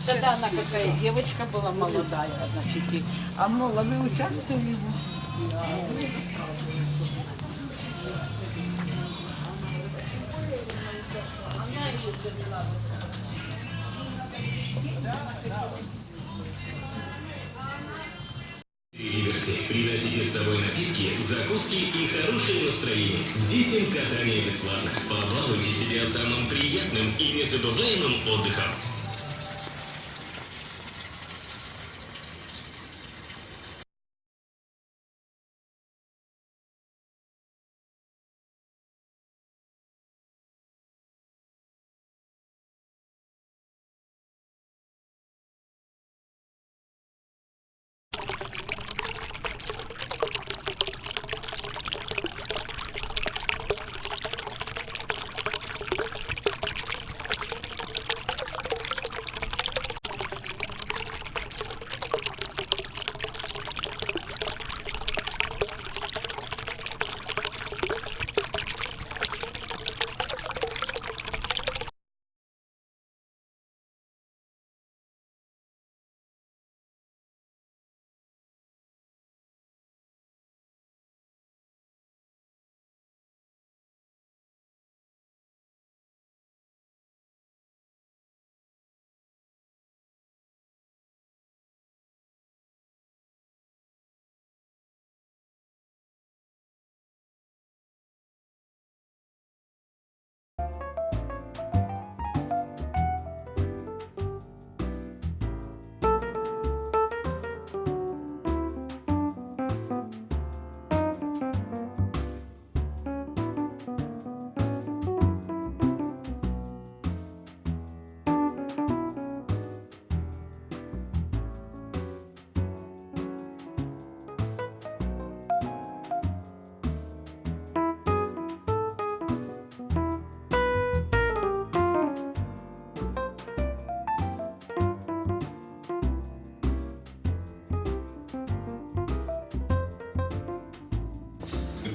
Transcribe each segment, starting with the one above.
Тогда она какая девочка была молодая, значит, а мол, вы участвовали в... Либерти. Приносите с собой напитки, закуски и хорошее настроение. Детям катание бесплатно. Побалуйте себя самым приятным и незабываемым отдыхом.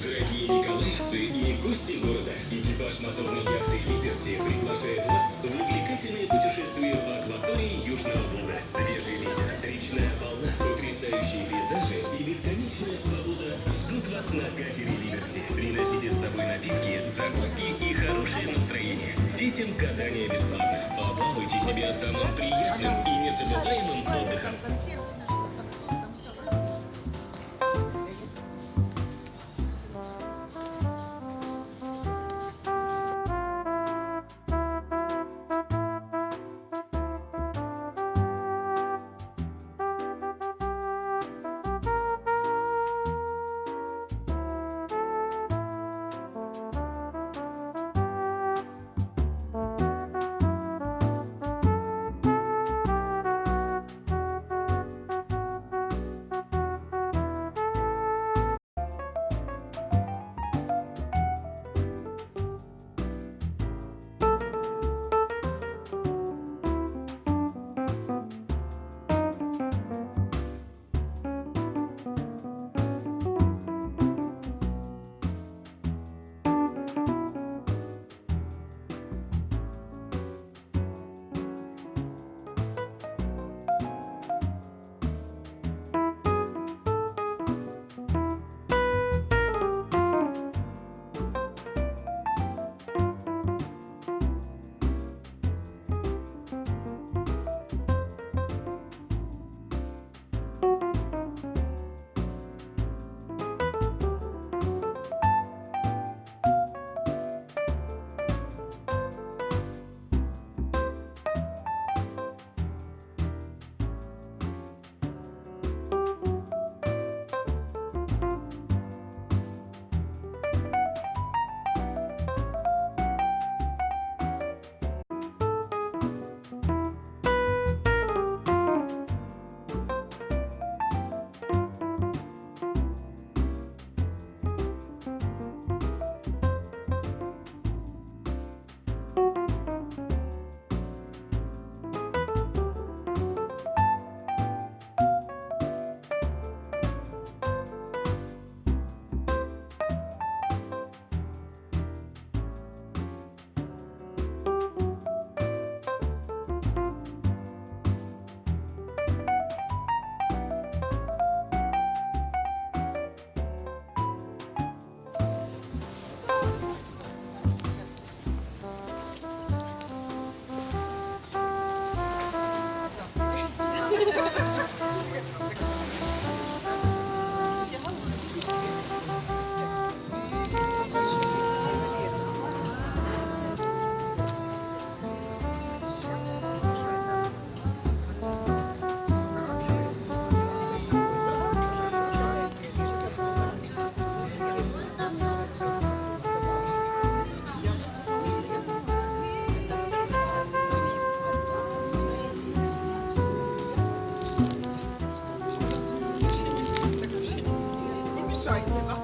Дорогие николаевцы и гости города, экипаж моторной яхты «Либерти» приглашает вас в увлекательное путешествие в акватории Южного Блуда. Свежий ветер, речная волна, потрясающие пейзажи и бесконечная свобода ждут вас на катере «Либерти». Приносите с собой напитки, закуски и хорошее настроение. Детям катание бесплатно. Побалуйте себя самым приятным и незабываемым отдыхом. приглашайте вас.